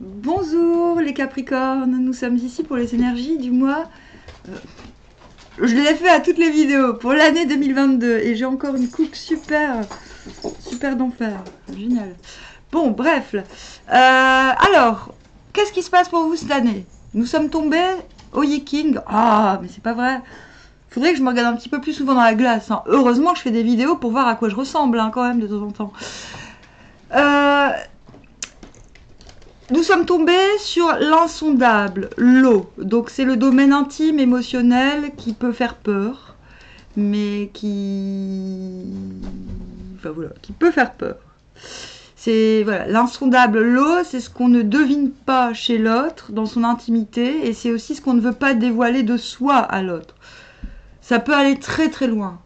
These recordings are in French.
Bonjour les Capricornes, nous sommes ici pour les énergies du mois. Je l'ai fait à toutes les vidéos pour l'année 2022 et j'ai encore une coupe super d'enfer. Génial. Bon, bref. Alors, qu'est-ce qui se passe pour vous cette année? Nous sommes tombés au Yiking. Ah, mais c'est pas vrai. Faudrait que je me regarde un petit peu plus souvent dans la glace. Hein. Heureusement que je fais des vidéos pour voir à quoi je ressemble hein, quand même de temps en temps. Nous sommes tombés sur l'insondable, l'eau. Donc c'est le domaine intime, émotionnel qui peut faire peur, mais qui peut faire peur. C'est voilà, l'insondable, l'eau, c'est ce qu'on ne devine pas chez l'autre dans son intimité, et c'est aussi ce qu'on ne veut pas dévoiler de soi à l'autre. Ça peut aller très très loin.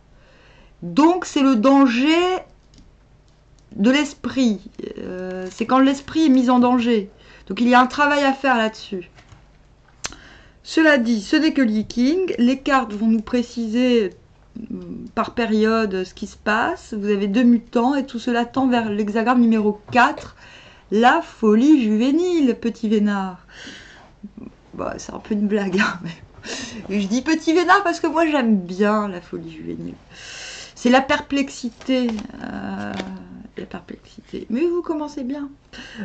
Donc c'est le danger de l'esprit. C'est quand l'esprit est mis en danger. Donc il y a un travail à faire là-dessus. Cela dit, ce n'est que le Yiking. Les cartes vont nous préciser par période ce qui se passe. Vous avez 2 mutants et tout cela tend vers l'hexagramme numéro 4. La folie juvénile, petit vénard. Bah, c'est un peu une blague. Hein, mais... je dis petit vénard parce que moi j'aime bien la folie juvénile. C'est la perplexité. La perplexité. Mais vous commencez bien.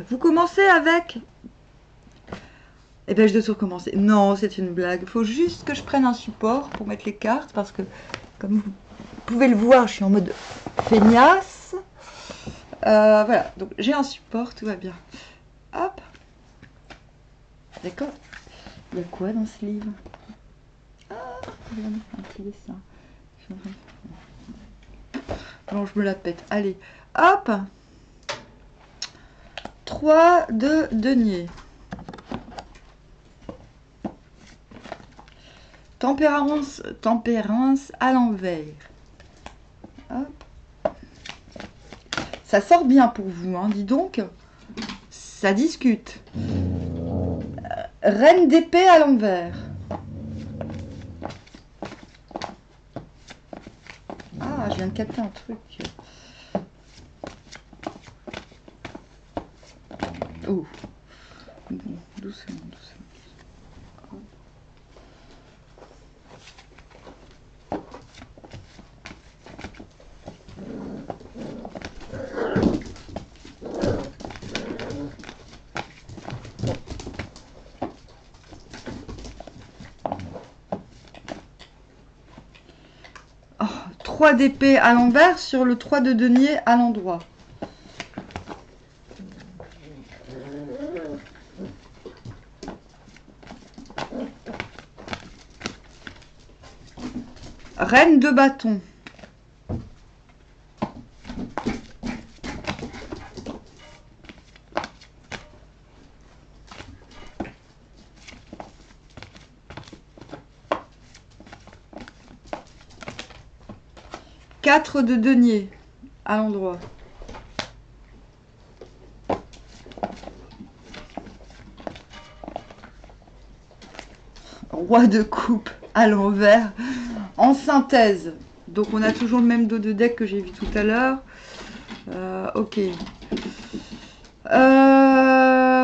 Vous commencez avec... Eh ben, je dois tout recommencer. Non, c'est une blague. Il faut juste que je prenne un support pour mettre les cartes parce que, comme vous pouvez le voir, je suis en mode feignasse. Voilà, donc j'ai un support, tout va bien. Hop. D'accord. Il y a quoi dans ce livre? Ah, je vais mettre un petit dessin. Non, je me la pète. Allez, hop. 3 de denier. Tempérance à l'envers. Hop. Ça sort bien pour vous, hein, dis donc. Ça discute. Reine d'épée à l'envers. Ah, je viens de capter un truc. Oh. Doucement, doucement. Oh, 3 d'épée à l'envers sur le 3 de denier à l'endroit. Reine de bâton. Quatre de denier à l'endroit. Roi de coupe à l'envers. En synthèse. Donc on a toujours le même dos de deck que j'ai vu tout à l'heure. Ok.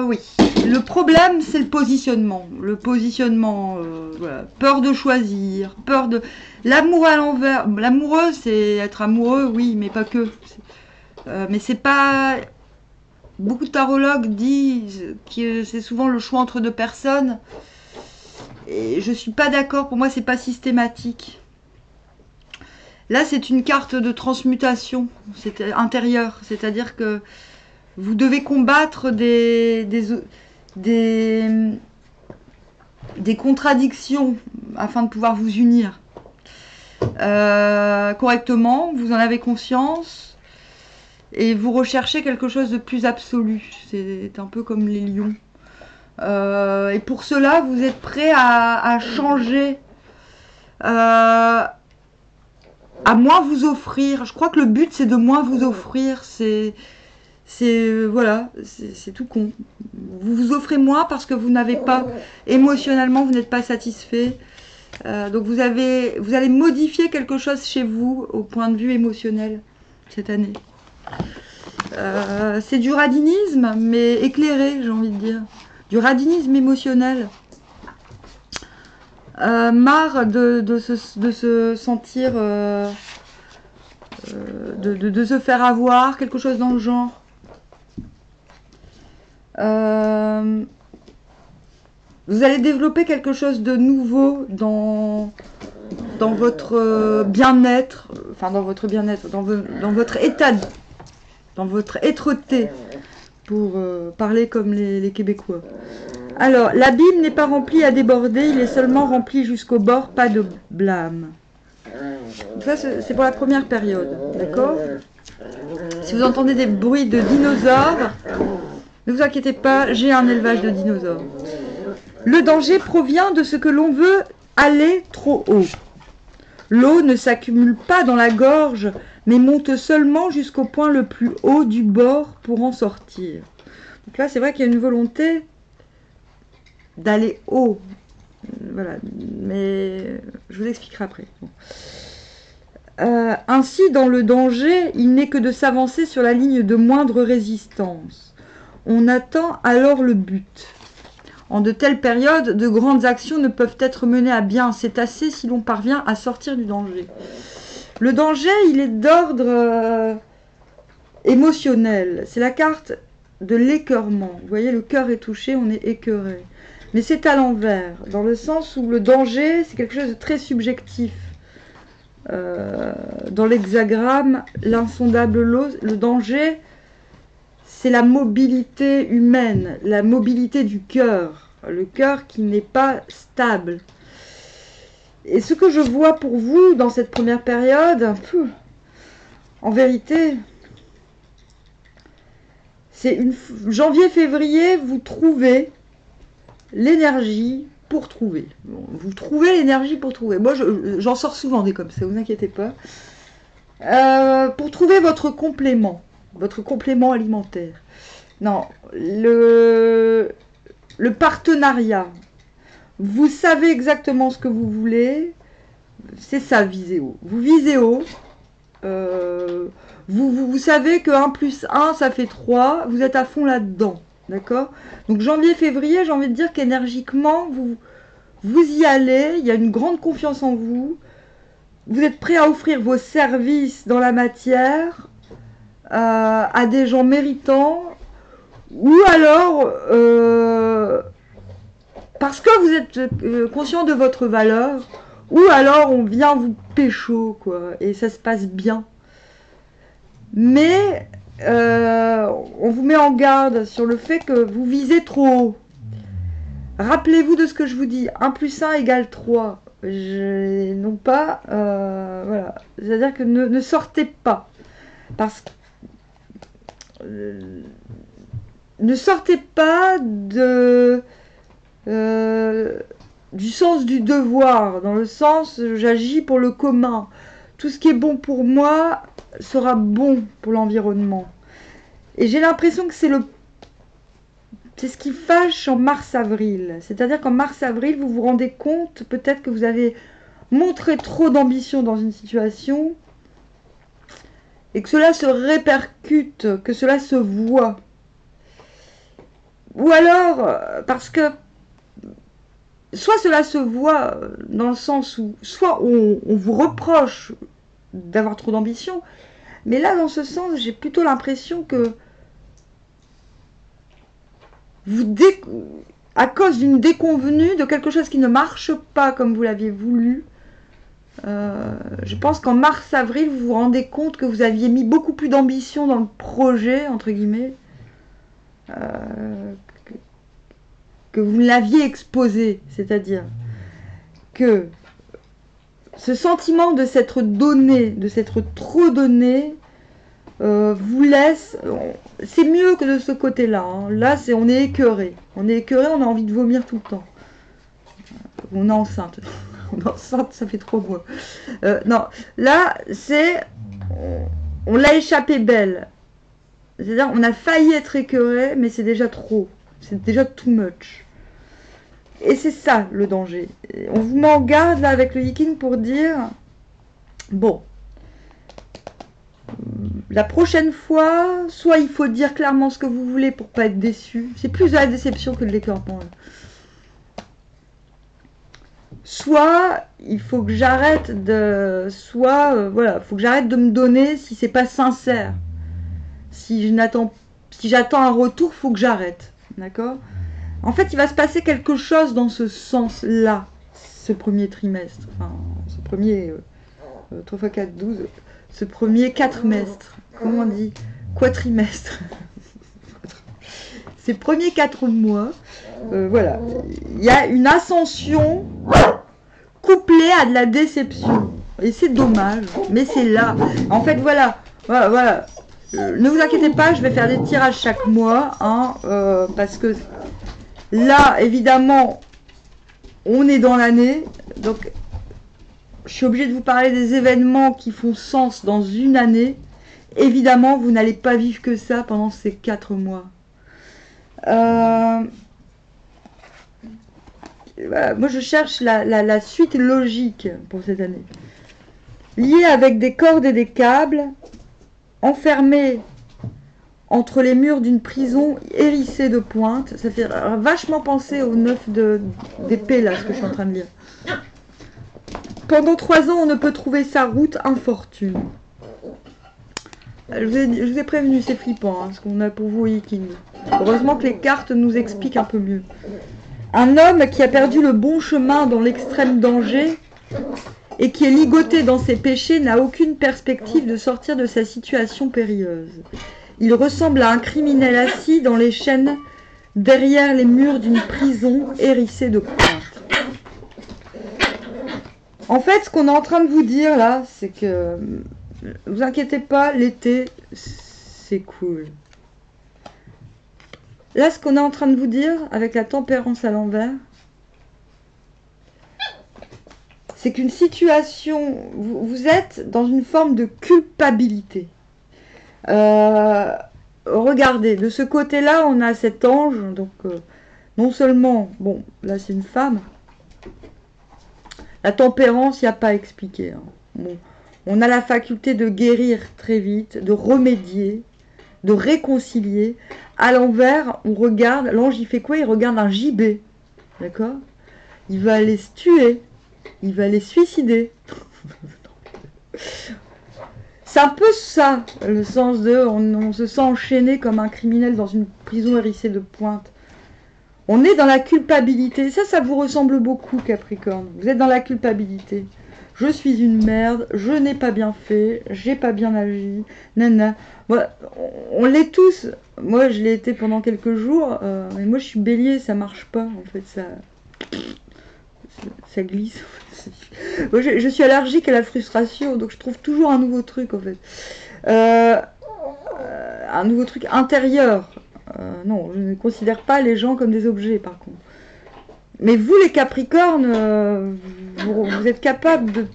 Oui. Le problème, c'est le positionnement. Le positionnement, voilà. Peur de choisir, peur de... L'amour à l'envers. L'amoureux, c'est être amoureux, oui, mais pas que. Mais c'est pas... Beaucoup de tarologues disent que c'est souvent le choix entre 2 personnes. Et je suis pas d'accord. Pour moi, c'est pas systématique. Là, c'est une carte de transmutation. C'est intérieur. C'est-à-dire que vous devez combattre des contradictions afin de pouvoir vous unir correctement. Vous en avez conscience et vous recherchez quelque chose de plus absolu. C'est un peu comme les lions. Et pour cela, vous êtes prêt à changer, à moins vous offrir. Je crois que le but, c'est de moins vous offrir. Voilà, c'est tout con. Vous vous offrez moins parce que vous n'avez pas, émotionnellement, vous n'êtes pas satisfait. Donc vous allez modifier quelque chose chez vous au point de vue émotionnel cette année. C'est du radinisme, mais éclairé, j'ai envie de dire. Du radinisme émotionnel. Marre de se sentir... de se faire avoir, quelque chose dans le genre. Vous allez développer quelque chose de nouveau dans votre bien-être, enfin dans votre bien-être, dans votre état, dans votre êtreté, pour parler comme les Québécois. Alors, l'abîme n'est pas rempli à déborder, il est seulement rempli jusqu'au bord, pas de blâme. Donc ça, c'est pour la première période, d'accord? Si vous entendez des bruits de dinosaures, ne vous inquiétez pas, j'ai un élevage de dinosaures. Le danger provient de ce que l'on veut aller trop haut. L'eau ne s'accumule pas dans la gorge, mais monte seulement jusqu'au point le plus haut du bord pour en sortir. Donc là, c'est vrai qu'il y a une volonté d'aller haut. Voilà, mais je vous expliquerai après. Bon. Ainsi, dans le danger, il n'est que de s'avancer sur la ligne de moindre résistance. On atteint alors le but. En de telles périodes, de grandes actions ne peuvent être menées à bien. C'est assez si l'on parvient à sortir du danger. Le danger, il est d'ordre émotionnel. C'est la carte de l'écœurement. Vous voyez, le cœur est touché, on est écœuré. Mais c'est à l'envers, dans le sens où le danger, c'est quelque chose de très subjectif. Dans l'hexagramme, l'insondable lot, le danger, c'est la mobilité humaine, la mobilité du cœur, le cœur qui n'est pas stable. Et ce que je vois pour vous dans cette première période, en vérité, c'est janvier-février, vous trouvez l'énergie pour trouver. Bon, vous trouvez l'énergie pour trouver. Moi, j'en sors souvent des comme ça, vous inquiétez pas. Pour trouver votre complément alimentaire. Non, le partenariat. Vous savez exactement ce que vous voulez. C'est ça, viser haut. Vous visez haut. Vous savez que 1 plus 1, ça fait 3. Vous êtes à fond là-dedans. D'accord? Donc janvier-février, j'ai envie de dire qu'énergiquement, vous y allez. Il y a une grande confiance en vous. Vous êtes prêt à offrir vos services dans la matière à des gens méritants, ou alors parce que vous êtes conscient de votre valeur, ou alors on vient vous pécho, quoi, et ça se passe bien. Mais on vous met en garde sur le fait que vous visez trop haut. Rappelez-vous de ce que je vous dis, 1 plus 1 égale 3. Non pas, voilà. C'est-à-dire que ne sortez pas. Parce que ne sortez pas du sens du devoir, dans le sens j'agis pour le commun. Tout ce qui est bon pour moi sera bon pour l'environnement. Et j'ai l'impression que c'est ce qui fâche en mars-avril. C'est-à-dire qu'en mars-avril, vous vous rendez compte peut-être que vous avez montré trop d'ambition dans une situation et que cela se répercute, que cela se voit. Ou alors, parce que soit cela se voit dans le sens où, soit on vous reproche d'avoir trop d'ambition, mais là, dans ce sens, j'ai plutôt l'impression que à cause d'une déconvenue, de quelque chose qui ne marche pas comme vous l'aviez voulu, je pense qu'en mars-avril, vous vous rendez compte que vous aviez mis beaucoup plus d'ambition dans le projet, entre guillemets, que vous l'aviez exposé. C'est-à-dire que ce sentiment de s'être donné, de s'être trop donné, vous laisse... C'est mieux que de ce côté-là. Hein. Là, on est écœuré. On est écœuré, on a envie de vomir tout le temps. On est enceinte. On est enceinte, ça fait 3 mois. Non, là, c'est... On l'a échappé belle. C'est-à-dire, on a failli être écœuré, mais c'est déjà trop. C'est déjà too much. Et c'est ça, le danger. On vous met en garde, là, avec le Yiking, pour dire... Bon. la prochaine fois, soit il faut dire clairement ce que vous voulez pour pas être déçu. C'est plus de la déception que de l'écœurement. Soit il faut que j'arrête de... Soit, voilà, faut que j'arrête de me donner si c'est pas sincère. Si j'attends un retour, faut que j'arrête. D'accord? En fait, il va se passer quelque chose dans ce sens-là, ce premier trimestre. Enfin, ce premier... 3 x 4, 12. Ce premier quatrimestre. Comment on dit? Quatrimestre. Ces premiers 4 mois, voilà. Il y a une ascension couplée à de la déception. Et c'est dommage, mais c'est là. En fait, voilà. Voilà. Ne vous inquiétez pas, je vais faire des tirages chaque mois. Hein, parce que là, évidemment, on est dans l'année. Donc, je suis obligée de vous parler des événements qui font sens dans une année. Évidemment, vous n'allez pas vivre que ça pendant ces 4 mois. Voilà, moi, je cherche la suite logique pour cette année. Liée avec des cordes et des câbles, enfermés entre les murs d'une prison hérissée de pointes. Ça fait vachement penser au 9 d'épée, là, ce que je suis en train de lire. Pendant 3 ans, on ne peut trouver sa route, infortune. Je vous ai prévenu, c'est flippant, hein, ce qu'on a pour vous au Yiking. Heureusement que les cartes nous expliquent un peu mieux. Un homme qui a perdu le bon chemin dans l'extrême danger et qui est ligoté dans ses péchés n'a aucune perspective de sortir de sa situation périlleuse. Il ressemble à un criminel assis dans les chaînes derrière les murs d'une prison hérissée de pointes. En fait, ce qu'on est en train de vous dire là, c'est que vous inquiétez pas, l'été, c'est cool. Là, ce qu'on est en train de vous dire, avec la tempérance à l'envers, c'est qu'une situation, vous êtes dans une forme de culpabilité. Regardez, de ce côté-là, on a cet ange, donc non seulement, bon, là c'est une femme, la tempérance, il n'y a pas à expliquer. Hein. Bon, on a la faculté de guérir très vite, de remédier, de réconcilier. À l'envers, on regarde, l'ange il fait quoi? Il regarde un gibet, d'accord? Il va aller se tuer, il va aller se suicider. C'est un peu ça, le sens de on se sent enchaîné comme un criminel dans une prison hérissée de pointes. On est dans la culpabilité. Ça vous ressemble beaucoup, Capricorne. Vous êtes dans la culpabilité. Je suis une merde, je n'ai pas bien fait, j'ai pas bien agi, nana. On l'est tous. Moi, je l'ai été pendant quelques jours, mais moi, je suis bélier, ça marche pas, en fait, ça glisse. Moi, je suis allergique à la frustration, donc je trouve toujours un nouveau truc, en fait. Un nouveau truc intérieur. Non, je ne considère pas les gens comme des objets, par contre. Mais vous, les Capricornes, vous êtes capables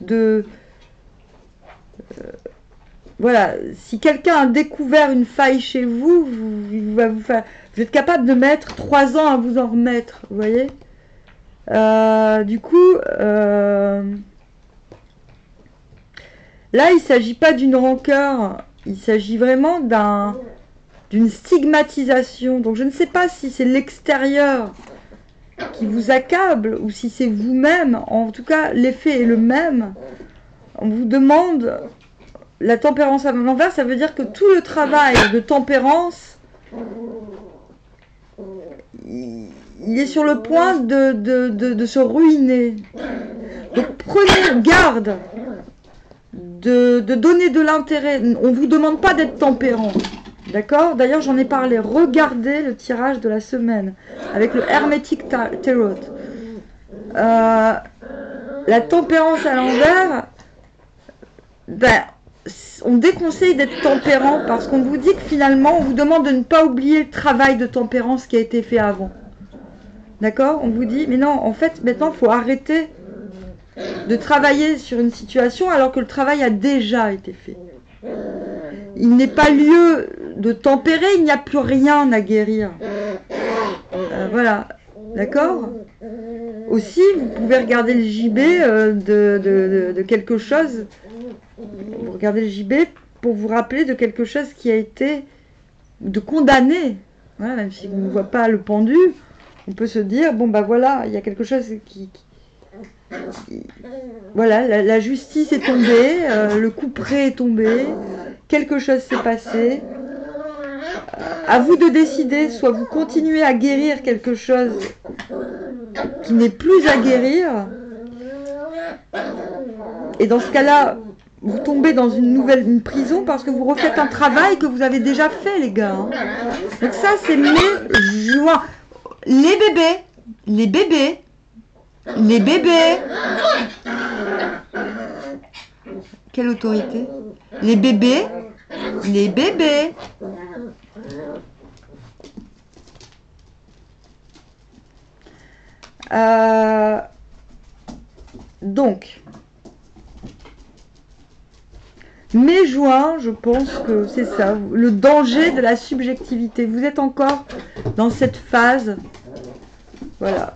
voilà, si quelqu'un a découvert une faille chez vous, vous êtes capable de mettre 3 ans à vous en remettre, vous voyez. Du coup, là, il ne s'agit pas d'une rancœur, il s'agit vraiment d'une stigmatisation. Donc, je ne sais pas si c'est l'extérieur qui vous accable ou si c'est vous-même. En tout cas, l'effet est le même. On vous demande la tempérance à l'envers, ça veut dire que tout le travail de tempérance, il est sur le point de se ruiner. Donc prenez garde de donner de l'intérêt. On ne vous demande pas d'être tempérant. D'accord? D'ailleurs, j'en ai parlé. Regardez le tirage de la semaine avec le Hermetic Tarot. La tempérance à l'envers, ben, on déconseille d'être tempérant parce qu'on vous dit que finalement, on vous demande de ne pas oublier le travail de tempérance qui a été fait avant. D'accord? On vous dit, mais non, en fait, maintenant, il faut arrêter de travailler sur une situation alors que le travail a déjà été fait. Il n'est pas lieu de tempérer, il n'y a plus rien à guérir. Voilà, d'accord? Aussi, vous pouvez regarder le gibet de quelque chose. Vous regardez le gibet pour vous rappeler de quelque chose qui a été de condamné. Voilà, même si on ne voit pas le pendu, on peut se dire, bon bah voilà, il y a quelque chose voilà, la justice est tombée, le couperet est tombé, quelque chose s'est passé. À vous de décider, soit vous continuez à guérir quelque chose qui n'est plus à guérir, et dans ce cas-là, vous tombez dans une prison parce que vous refaites un travail que vous avez déjà fait, les gars. Hein. Donc ça, c'est mes joies. Les bébés, les bébés, les bébés. Quelle autorité? Les bébés, les bébés. Donc, mai juin, je pense que c'est ça, le danger de la subjectivité. Vous êtes encore dans cette phase, voilà.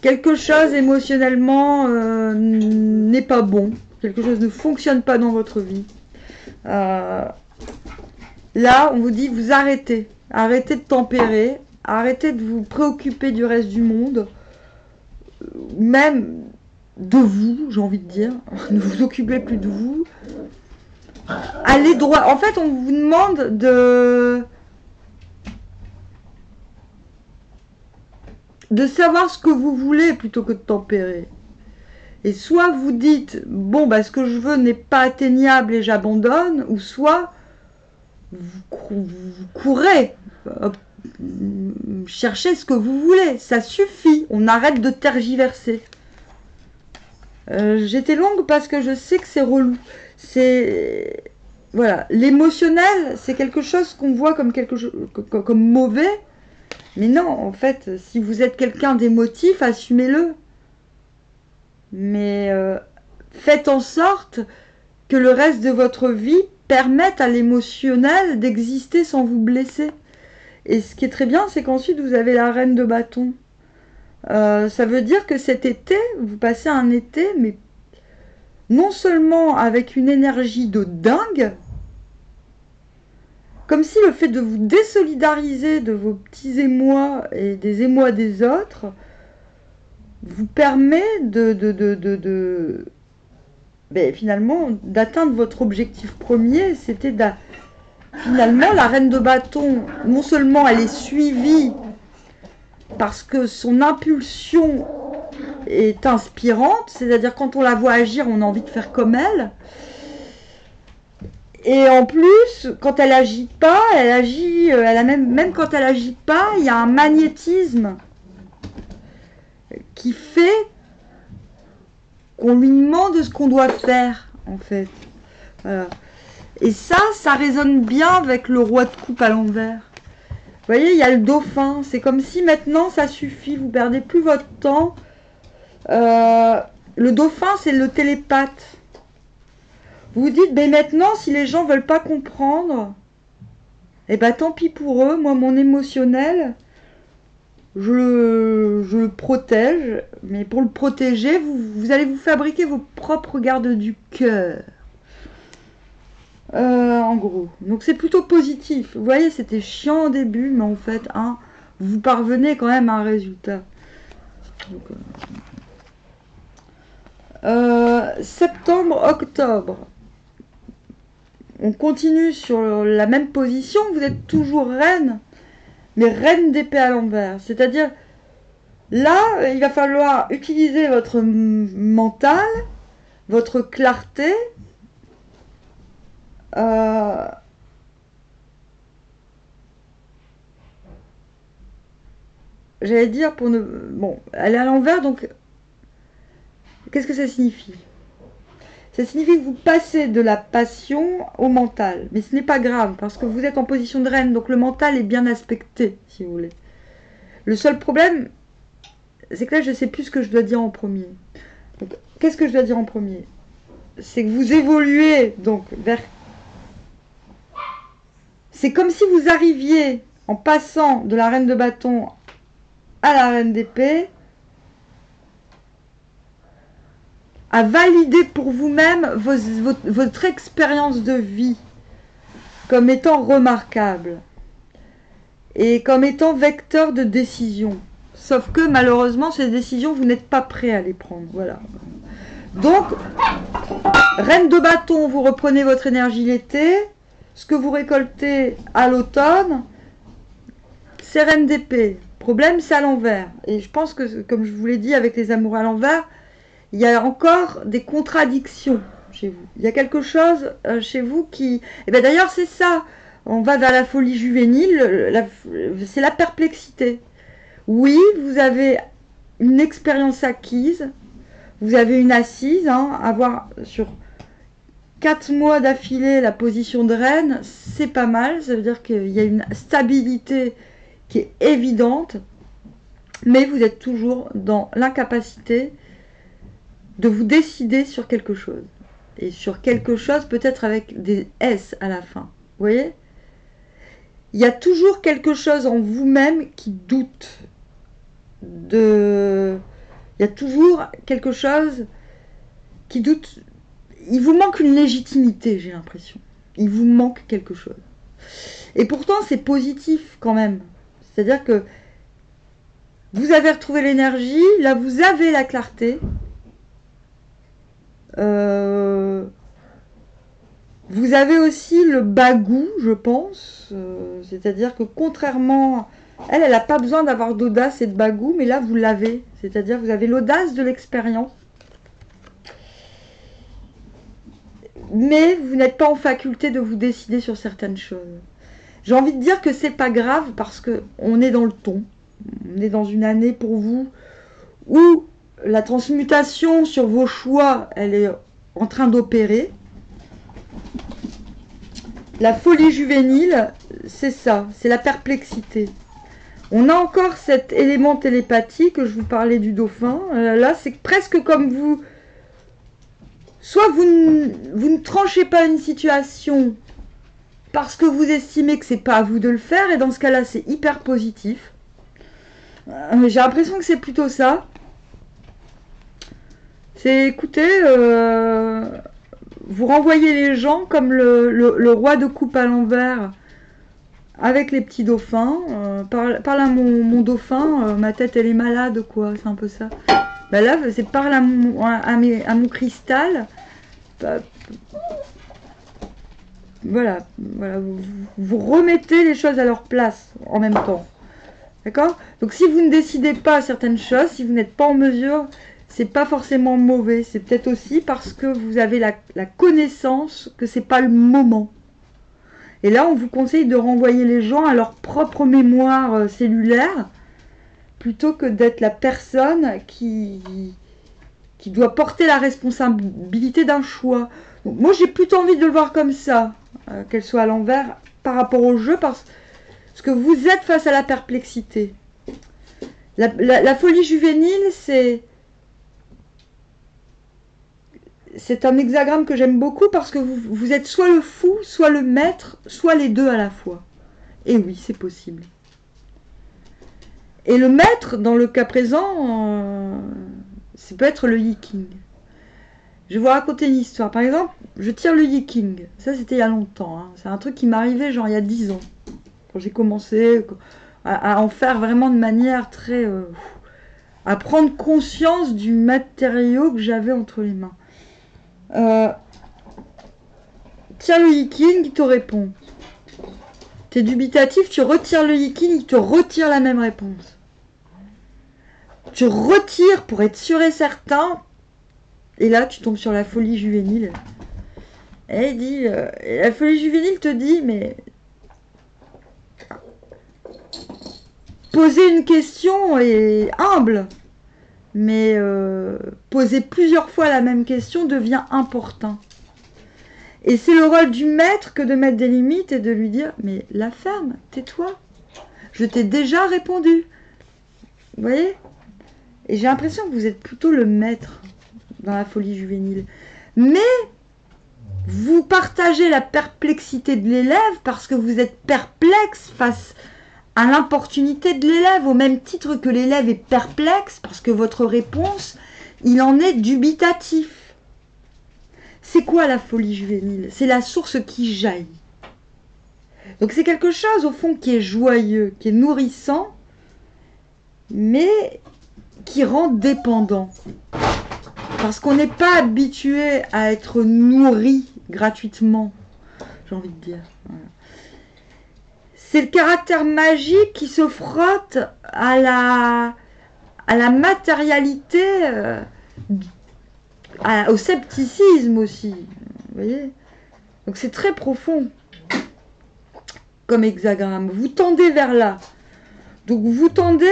Quelque chose émotionnellement n'est pas bon, quelque chose ne fonctionne pas dans votre vie. Là, on vous dit, vous arrêtez de tempérer, arrêtez de vous préoccuper du reste du monde, même de vous, j'ai envie de dire, ne vous occupez plus de vous. Allez droit. En fait, on vous demande de savoir ce que vous voulez plutôt que de tempérer. Et soit vous dites, bon, bah, ce que je veux n'est pas atteignable et j'abandonne, ou soit vous courez, cherchez ce que vous voulez. Ça suffit, on arrête de tergiverser. J'étais longue parce que je sais que c'est relou. C'est... Voilà, l'émotionnel, c'est quelque chose qu'on voit comme comme mauvais. Mais non, en fait, si vous êtes quelqu'un d'émotif, assumez-le. Mais faites en sorte que le reste de votre vie permette à l'émotionnel d'exister sans vous blesser. Et ce qui est très bien, c'est qu'ensuite vous avez la reine de bâton. Ça veut dire que cet été, vous passez un été, mais non seulement avec une énergie de dingue, comme si le fait de vous désolidariser de vos petits émois et des émois des autres vous permet finalement d'atteindre votre objectif premier. C'était finalement la reine de bâton, non seulement elle est suivie parce que son impulsion est inspirante, c'est-à-dire quand on la voit agir, on a envie de faire comme elle. Et en plus, quand elle agit pas, elle agit, même quand elle agit pas, il y a un magnétisme qui fait qu'on lui demande ce qu'on doit faire, en fait. Voilà. Et ça résonne bien avec le roi de coupe à l'envers. Vous voyez, il y a le dauphin. C'est comme si maintenant, ça suffit, vous perdez plus votre temps. Le dauphin, c'est le télépathe. Vous vous dites, ben maintenant, si les gens veulent pas comprendre, eh ben tant pis pour eux. Moi, mon émotionnel, je le protège. Mais pour le protéger, vous allez vous fabriquer vos propres gardes du cœur. En gros. Donc c'est plutôt positif. Vous voyez, c'était chiant au début, mais en fait, vous parvenez quand même à un résultat. Donc, septembre, octobre. On continue sur la même position. Vous êtes toujours reine, mais reine d'épée à l'envers. C'est-à-dire, là, il va falloir utiliser votre mental, votre clarté, j'allais dire pour ne... Bon, elle est à l'envers, donc qu'est-ce que ça signifie? Ça signifie que vous passez de la passion au mental. Mais ce n'est pas grave, parce que vous êtes en position de reine, donc le mental est bien aspecté, si vous voulez. Le seul problème, c'est que là, je ne sais plus ce que je dois dire en premier. Qu'est-ce que je dois dire en premier? C'est que vous évoluez donc vers... C'est comme si vous arriviez, en passant de la reine de bâton à la reine d'épée, à valider pour vous-même votre expérience de vie. comme étant remarquable et comme étant vecteur de décision. Sauf que malheureusement, ces décisions, vous n'êtes pas prêt à les prendre. Voilà. Donc, reine de bâton, vous reprenez votre énergie l'été. Ce que vous récoltez à l'automne, c'est reine d'épée. Problème, c'est à l'envers. Et je pense que, comme je vous l'ai dit, avec les amours à l'envers, il y a encore des contradictions chez vous. Il y a quelque chose chez vous qui... Et bien d'ailleurs, c'est ça. On va vers la folie juvénile. C'est la perplexité. Oui, vous avez une expérience acquise. Vous avez une assise. Avoir sur 4 mois d'affilée la position de reine, c'est pas mal. Ça veut dire qu'il y a une stabilité qui est évidente. Mais vous êtes toujours dans l'incapacité de vous décider sur quelque chose. Et sur quelque chose peut-être avec des S à la fin. Vous voyez? Il y a toujours quelque chose en vous-même qui doute. Il y a toujours quelque chose qui doute. Il vous manque une légitimité, j'ai l'impression. Il vous manque quelque chose. Et pourtant, c'est positif quand même. C'est-à-dire que vous avez retrouvé l'énergie, là vous avez la clarté. Vous avez aussi le bagou, je pense. C'est-à-dire que contrairement... Elle n'a pas besoin d'avoir d'audace et de bagou, mais là vous l'avez. C'est-à-dire vous avez l'audace de l'expérience. Mais vous n'êtes pas en faculté de vous décider sur certaines choses. J'ai envie de dire que c'est pas grave parce qu'on est dans le ton. On est dans une année pour vous où la transmutation sur vos choix, elle est en train d'opérer. La folie juvénile, c'est ça, c'est la perplexité. On a encore cet élément télépathique que je vous parlais du dauphin. Là, c'est presque comme vous... Soit vous ne tranchez pas une situation parce que vous estimez que c'est pas à vous de le faire, et dans ce cas-là, c'est hyper positif. J'ai l'impression que c'est plutôt ça. C'est, écoutez, vous renvoyez les gens comme le roi de coupe à l'envers avec les petits dauphins. Parle à mon dauphin, ma tête elle est malade, quoi, c'est un peu ça. Ben là, c'est parle à mon cristal. Voilà, vous remettez les choses à leur place en même temps. D'accord? Donc si vous ne décidez pas certaines choses, si vous n'êtes pas en mesure, c'est pas forcément mauvais. C'est peut-être aussi parce que vous avez la connaissance que c'est pas le moment. Et là, on vous conseille de renvoyer les gens à leur propre mémoire cellulaire plutôt que d'être la personne qui doit porter la responsabilité d'un choix. Donc, moi, j'ai plutôt envie de le voir comme ça, qu'elle soit à l'envers par rapport au jeu, parce que vous êtes face à la perplexité. La folie juvénile, c'est un hexagramme que j'aime beaucoup parce que vous êtes soit le fou, soit le maître, soit les deux à la fois. Et oui, c'est possible. Et le maître, dans le cas présent, ça peut être le Yi-King. Je vais vous raconter une histoire. Par exemple, je tire le Yi-King. Ça, c'était il y a longtemps. C'est un truc qui m'est arrivé genre il y a 10 ans. Quand j'ai commencé à en faire vraiment de manière très... à prendre conscience du matériau que j'avais entre les mains. Tire le Yi-King, il te répond. T'es dubitatif, tu retires le Yi-King, il te retire la même réponse. Tu retires pour être sûr et certain, et là tu tombes sur la folie juvénile. Et il dit, la folie juvénile te dit, mais poser une question est humble, mais poser plusieurs fois la même question devient important. Et c'est le rôle du maître que de mettre des limites et de lui dire, mais la femme, tais-toi, je t'ai déjà répondu. Vous voyez? Et j'ai l'impression que vous êtes plutôt le maître dans la folie juvénile. Mais vous partagez la perplexité de l'élève parce que vous êtes perplexe face à l'importunité de l'élève, au même titre que l'élève est perplexe parce que votre réponse, il en est dubitatif. C'est quoi la folie juvénile? C'est la source qui jaillit. Donc c'est quelque chose au fond qui est joyeux, qui est nourrissant, mais qui rend dépendant. Parce qu'on n'est pas habitué à être nourri gratuitement, j'ai envie de dire. Voilà. C'est le caractère magique qui se frotte à la matérialité, au scepticisme aussi. Vous voyez? Donc c'est très profond comme hexagramme. Vous tendez vers là. Donc vous tendez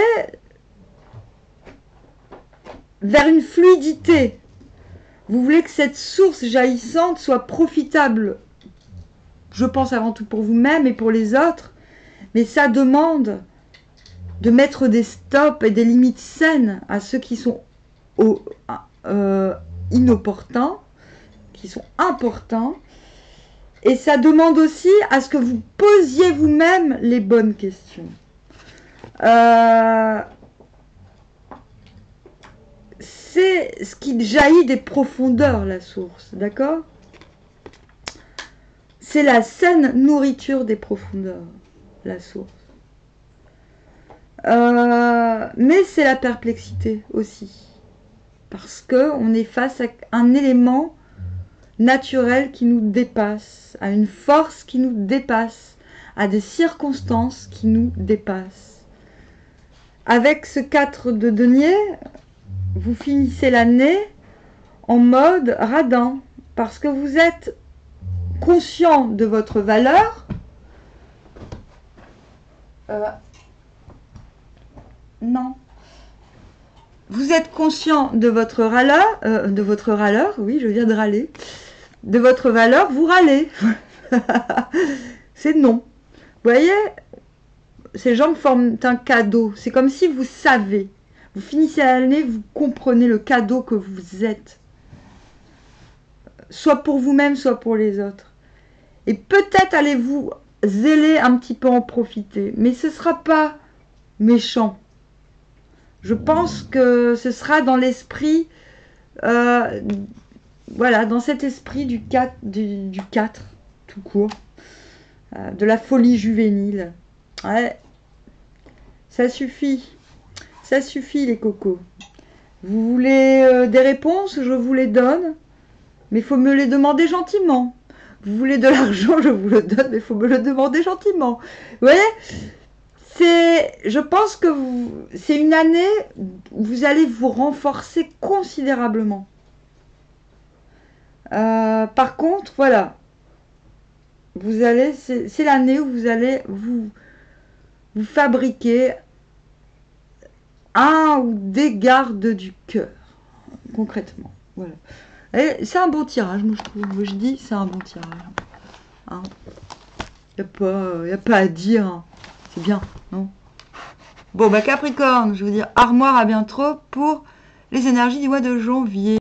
vers une fluidité. Vous voulez que cette source jaillissante soit profitable. Je pense avant tout pour vous-même et pour les autres. Mais ça demande de mettre des stops et des limites saines à ceux qui sont inopportuns, qui sont importants. Et ça demande aussi à ce que vous posiez vous-même les bonnes questions. C'est ce qui jaillit des profondeurs, la source, d'accord? C'est la saine nourriture des profondeurs, la source. Mais c'est la perplexité aussi. Parce qu'on est face à un élément naturel qui nous dépasse, à une force qui nous dépasse, à des circonstances qui nous dépassent. Avec ce 4 de denier, vous finissez l'année en mode radin, parce que vous êtes conscient de votre valeur. Non. Vous êtes conscient de votre râleur, oui, je viens de râler, de votre valeur, vous râlez. C'est non. Vous voyez, ces jambes forment un cadeau. C'est comme si vous savez. Vous finissez l'année, vous comprenez le cadeau que vous êtes. Soit pour vous-même, soit pour les autres. Et peut-être allez-vous zéler un petit peu en profiter. Mais ce ne sera pas méchant. Je pense que ce sera dans l'esprit, voilà, dans cet esprit du 4, du 4 tout court, de la folie juvénile. Ouais, ça suffit les cocos. Vous voulez des réponses, je vous les donne, mais il faut me les demander gentiment. Vous voulez de l'argent, je vous le donne, mais il faut me le demander gentiment. Vous voyez ? Je pense que c'est une année où vous allez vous renforcer considérablement. Par contre, voilà, c'est l'année où vous allez vous fabriquer un ou des gardes du cœur, concrètement. Voilà. C'est un bon tirage, moi je trouve. Je dis, c'est un bon tirage. Hein, y a pas à dire. Hein. C'est bien, non? Bon, bah Capricorne, je veux dire, armoire à bientôt pour les énergies du mois de janvier.